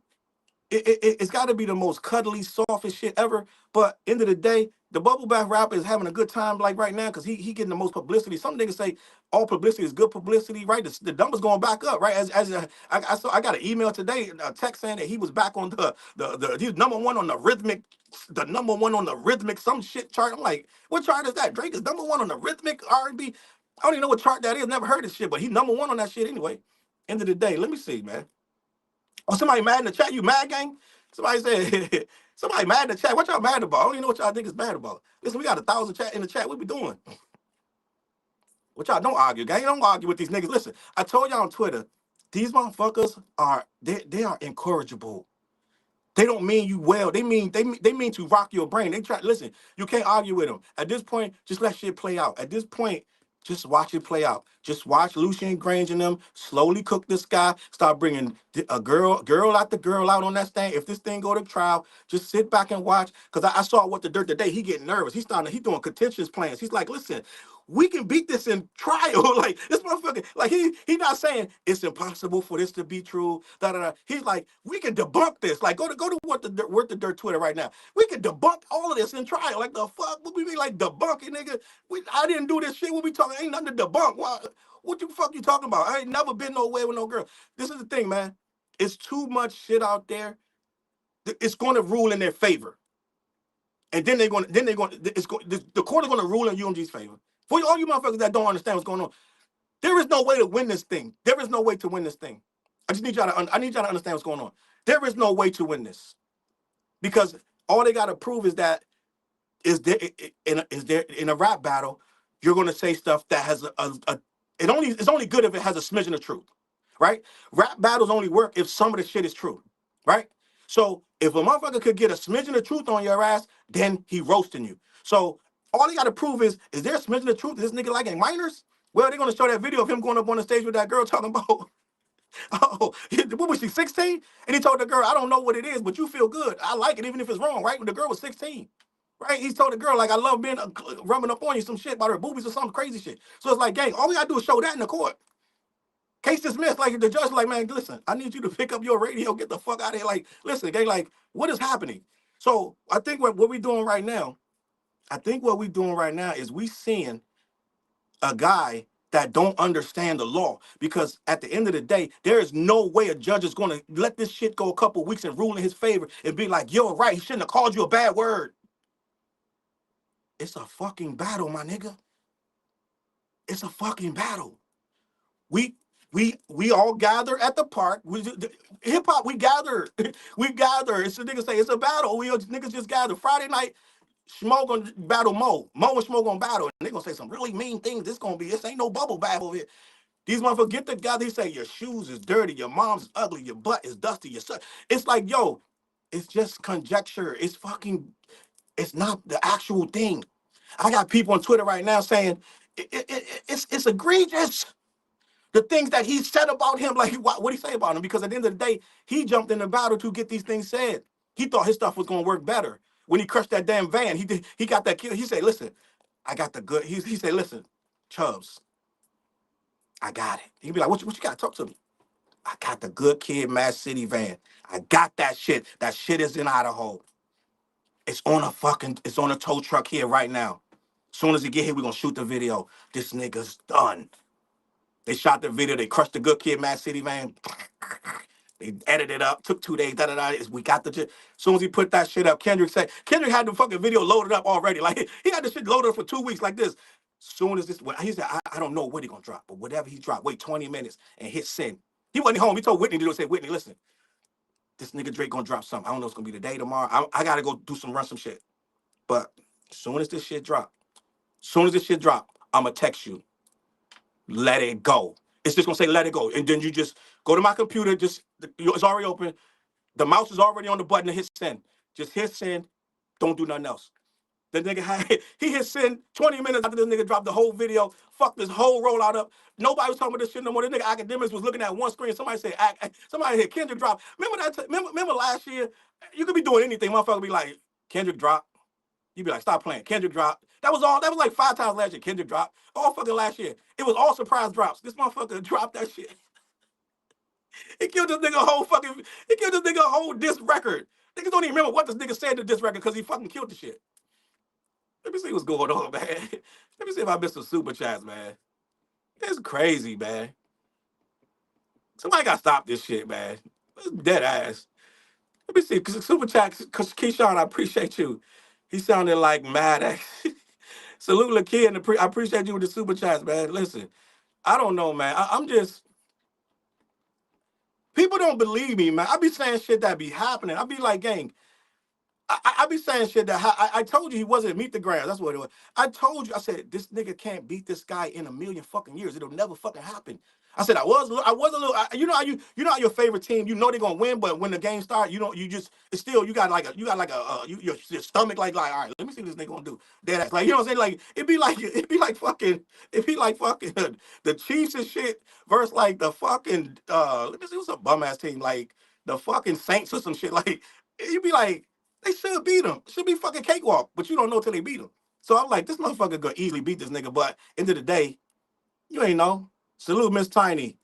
it's got to be the most cuddly, softest shit ever. But end of the day, the bubble bath rapper is having a good time like right now because he getting the most publicity. Some niggas say all publicity is good publicity, right? The numbers going back up, right? I got an email today, a text saying that he was back on he was number one on the rhythmic some shit chart. I'm like, what chart is that? Drake is number one on the rhythmic R&B. I don't even know what chart that is. Never heard this shit, but he's number one on that shit anyway. End of the day, let me see, man. Oh, somebody mad in the chat? You mad, gang? Somebody said, somebody mad in the chat. What y'all mad about? I don't even know what y'all think is mad about. Listen, we got 1,000 chat in the chat. What we doing? What y'all don't argue, gang. Don't argue with these niggas. Listen, I told y'all on Twitter, these motherfuckers they are incorrigible. They don't mean you well. They mean to rock your brain. They try. Listen, you can't argue with them. At this point, just let shit play out. At this point, just watch it play out. Just watch Lucian Grange and them slowly cook this guy. Start bringing a girl after girl out on that stand. If this thing go to trial, just sit back and watch. Cause I saw what the dirt today. He getting nervous. He doing contentious plans. He's like, listen, we can beat this in trial. Like this motherfucker, like he not saying it's impossible for this to be true. Da, da, da. He's like, we can debunk this. Like go to what the dirt Twitter right now. We can debunk all of this in trial. Like the fuck? What we mean like debunking, nigga? I didn't do this shit. What we talking? Ain't nothing to debunk. What the fuck you talking about? I ain't never been nowhere with no girl. This is the thing, man. It's too much shit out there. It's going to rule in their favor. And then they're going. The court is going to rule in UMG's favor. For all you motherfuckers that don't understand what's going on, there is no way to win this thing. There is no way to win this thing. I need y'all to understand what's going on. There is no way to win this because all they got to prove is that is there in a rap battle, you're going to say stuff that has it's only good if it has a smidgen of truth, right? Rap battles only work if some of the shit is true, right? So if a motherfucker could get a smidgen of truth on your ass, then he roasting you. So all he got to prove is there a smidgen of truth? Is this nigga liking minors? Well, they're gonna show that video of him going up on the stage with that girl talking about, oh, what was she, 16? And he told the girl, I don't know what it is, but you feel good. I like it, even if it's wrong, right? When the girl was 16. Right? He told the girl, like, I love being rubbing up on you, some shit about her boobies or some crazy shit. So it's like, gang, all we gotta do is show that in the court. Case dismissed. Like the judge, like, man, listen, I need you to pick up your radio, get the fuck out of here. Like, listen, gang, like, what is happening? So I think what we're doing right now, is we seeing a guy that don't understand the law, because at the end of the day, there is no way a judge is going to let this shit go a couple weeks and rule in his favor and be like, you're right, he shouldn't have called you a bad word. It's a fucking battle, my nigga. It's a fucking battle. We we all gather at the park. Hip hop. We gather. We gather. It's the niggas say it's a battle. We niggas just gather. Friday night, Schmo gonna battle Mo. Mo and Schmo gonna battle. And they gonna say some really mean things. This ain't no bubble bath over here. These motherfuckers get together. They say your shoes is dirty, your mom's ugly, your butt is dusty, your son. It's like, yo, it's just conjecture. It's fucking. It's not the actual thing. I got people on Twitter right now saying it's egregious. The things that he said about him, like what he say about him, because at the end of the day, he jumped in the battle to get these things said. He thought his stuff was gonna work better. When he crushed that damn van, he got that kid. He said, listen, I got the good. He said, listen, Chubbs, I got it. He'd be like, what you got? Talk to me. I got the good kid, Mad City van. I got that shit. That shit is in Idaho. It's on a tow truck here right now. Soon as he get here, we're gonna shoot the video. This nigga's done. They shot the video. They crushed the good kid, Mad City van. They edited it up. Took 2 days. Da da da. We got the. As soon as he put that shit up, Kendrick had the fucking video loaded up already. Like he had the shit loaded up for 2 weeks, like this. Soon as this, he said, I don't know what he gonna drop, but whatever he dropped, wait 20 minutes and hit send. He wasn't home. He told Whitney to do it. Said, Whitney, listen, this nigga Drake gonna drop something. I don't know if it's gonna be today, tomorrow. I gotta go run some shit. But soon as this shit drop, I'ma text you. Let it go. It's just gonna say let it go, and then you just go to my computer. It's already open. The mouse is already on the button to hit send. Just hit send. Don't do nothing else. The nigga he hit send 20 minutes after this nigga dropped the whole video. Fuck this whole rollout up. Nobody was talking about this shit no more. The nigga academics was looking at one screen. Somebody said, somebody hit Kendrick drop. Remember last year? You could be doing anything. Motherfucker be like, Kendrick drop. You be like, stop playing. Kendrick drop. That was all. That was like 5 times last year. Kendrick drop. All fucking last year. It was all surprise drops. This motherfucker dropped that shit. He killed this nigga a whole fucking. He killed this nigga a whole disc record. Niggas don't even remember what this nigga said to this record because he fucking killed the shit. Let me see what's going on, man. Let me see if I missed some super chats, man. It's crazy, man. Somebody got to stop this shit, man. It's dead ass. Let me see, cause super chat, cause Keyshawn, I appreciate you. He sounded like mad. Salute Lakia, and I appreciate you with the super chats, man. Listen, I don't know, man. I'm just people don't believe me, man. I be saying shit that be happening. I be like, gang, I be saying shit that I told you he wasn't meet the ground. That's what it was. I told you. I said this nigga can't beat this guy in a million fucking years. It'll never fucking happen. I said I was a little. You know how how your favorite team. You know they're gonna win, but when the game starts, you don't. You just it's still your stomach like all right. Let me see what this nigga gonna do. Dead ass. Like you know what I'm saying. Like it'd be like fucking the Chiefs and shit versus like the fucking let me see what's a bum ass team like the fucking Saints or some shit. Like you'd be like. They should beat him. It should be fucking cakewalk, but you don't know till they beat him. So I'm like, this motherfucker gonna easily beat this nigga. But end of the day, you ain't know. Salute Miss Tiny,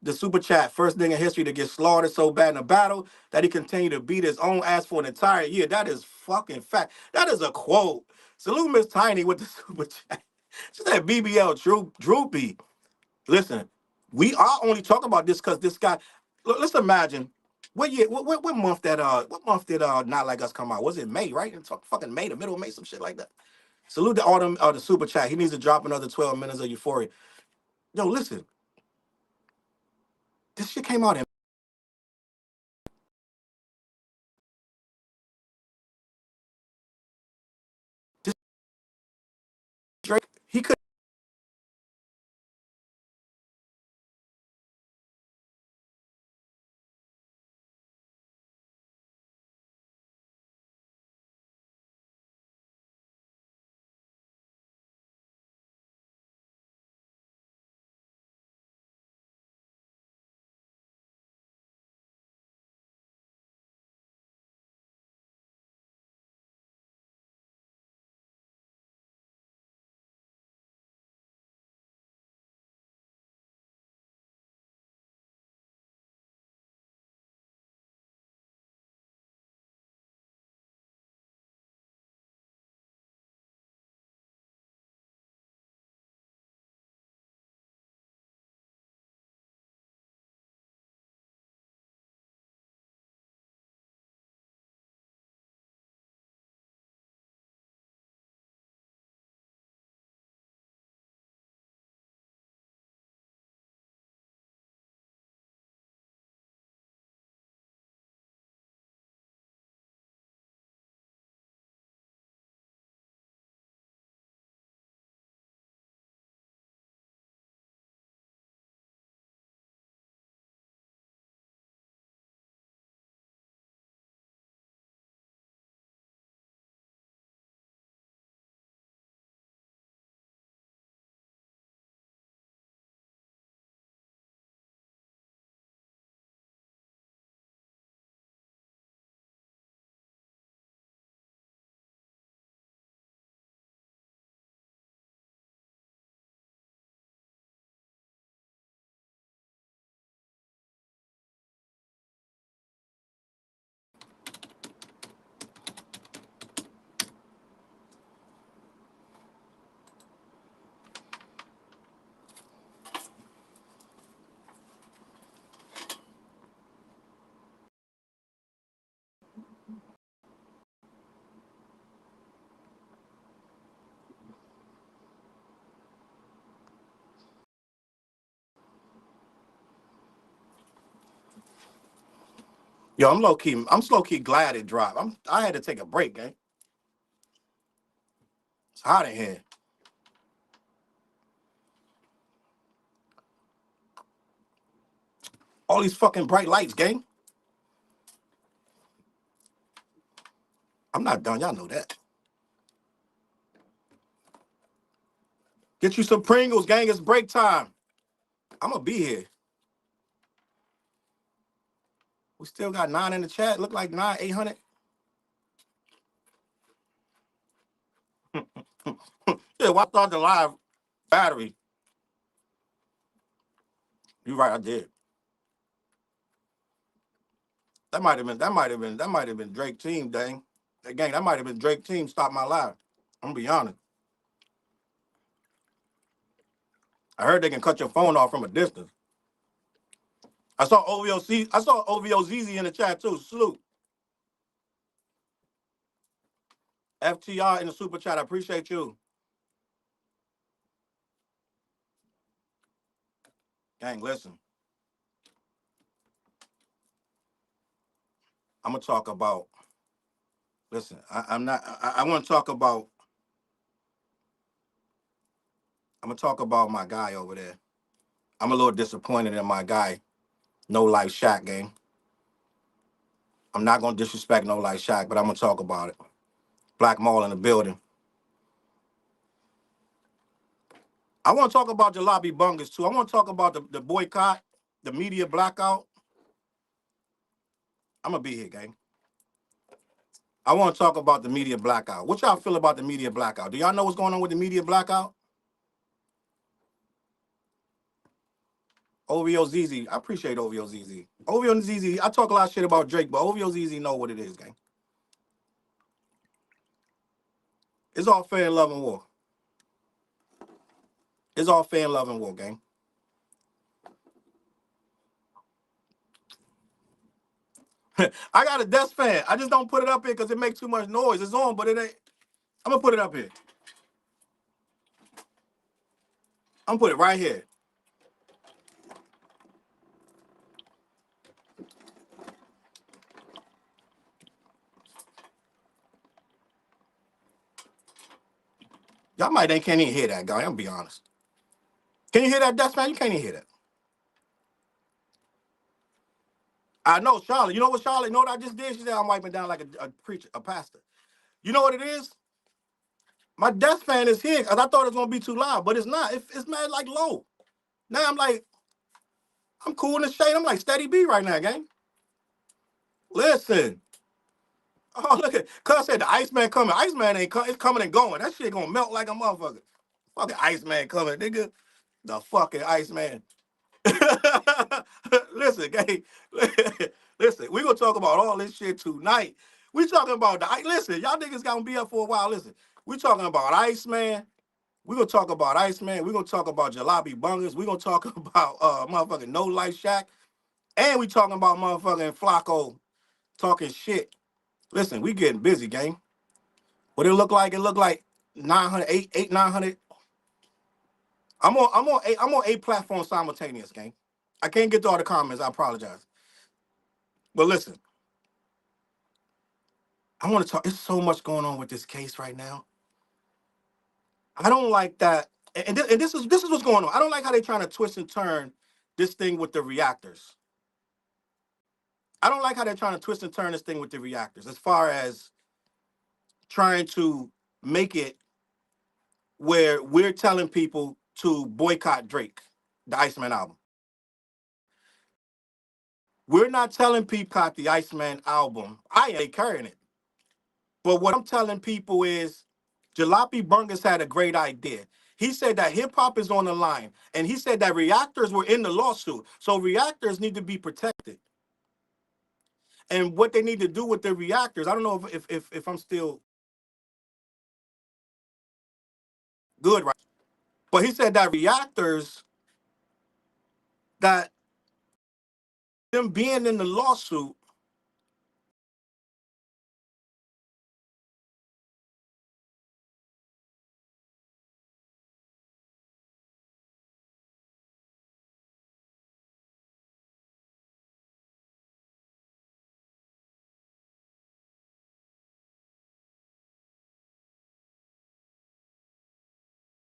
the super chat. First nigga in history to get slaughtered so bad in a battle that he continued to beat his own ass for an entire year. That is fucking fact. That is a quote. Salute Miss Tiny with the super chat. She said BBL droopy. Listen, we are only talking about this because this guy. Let's imagine what year, what month what month did Not Like Us come out? Was it May? Right? It's fucking May, the middle of May, some shit like that. Salute the autumn the super chat. He needs to drop another 12 minutes of euphoria. Yo, listen, this shit came out in this Drake. He could Yo, I'm low key. I'm low key glad it dropped. I had to take a break, gang. It's hot in here. All these fucking bright lights, gang. I'm not done. Y'all know that. Get you some Pringles, gang. It's break time. I'm gonna be here. We still got 9 in the chat. Look like 800. Yeah, well, I thought the live battery. You right, I did. That might have been Drake team, dang. That gang, that might have been Drake team stop my live. I'm gonna be honest. I heard they can cut your phone off from a distance. I saw OVOZZ in the chat too. Salute. FTR in the super chat. I appreciate you. Gang, listen. I'm gonna talk about. Listen, I'm not. I want to talk about. I'm gonna talk about my guy over there. I'm a little disappointed in my guy. No Life Shaq gang. I'm not gonna disrespect No Life Shaq, but I'm gonna talk about it. Black Mall in the building. I want to talk about Jalopy Bungus too. I want to talk about the boycott, the media blackout. I'm gonna be here, gang. I want to talk about the media blackout. What y'all feel about the media blackout? Do y'all know what's going on with the media blackout? OVOZZ. I appreciate OVOZZ. OVOZZ. I talk a lot of shit about Drake, but OVOZZ know what it is, gang. It's all fair in love and war. It's all fair in love and war, gang. I got a desk fan. I just don't put it up here because it makes too much noise. It's on, but it ain't. I'm gonna put it up here. I'm gonna put it right here. Y'all can't even hear that, guy. I'm gonna be honest. Can you hear that desk fan? You can't even hear that. I know, Charlotte. You know what, Charlotte? You know what I just did? She said I'm wiping down like a preacher, a pastor. You know what it is? My desk fan is here because I thought it was gonna be too loud, but it's not. It's mad like low. Now I'm like, I'm cool in the shade. I'm like steady B right now, gang. Listen. Oh, look at Cuz said the Iceman coming. Iceman ain't coming. It's coming and going. That shit gonna melt like a motherfucker. Fucking Iceman coming, nigga. The fucking Iceman. Listen, gang. Listen, we gonna talk about all this shit tonight. We talking about listen, y'all niggas gonna be up for a while. Listen, we talking about Iceman. We gonna talk about Iceman. We gonna talk about Jalopy Bungus. We gonna talk about motherfucking No Life Shack. And we talking about motherfucking Flacco talking shit. Listen, we getting busy, gang. What it look like? It look like 900, 900. I'm on 8 platforms simultaneous, gang. I can't get to all the comments. I apologize. But listen, I want to talk. There's so much going on with this case right now. I don't like that. And this is what's going on. I don't like how they're trying to twist and turn this thing with the reactors. I don't like how they're trying to twist and turn this thing with the reactors as far as trying to make it where we're telling people to boycott Drake, the Iceman album. We're not telling people boycott the Iceman album. I ain't carrying it. But what I'm telling people is Jalopy Bungus had a great idea. He said that hip hop is on the line, and he said that reactors were in the lawsuit. So reactors need to be protected. And what they need to do with the reactors, I don't know if I'm still good right. But he said that reactors, that them being in the lawsuit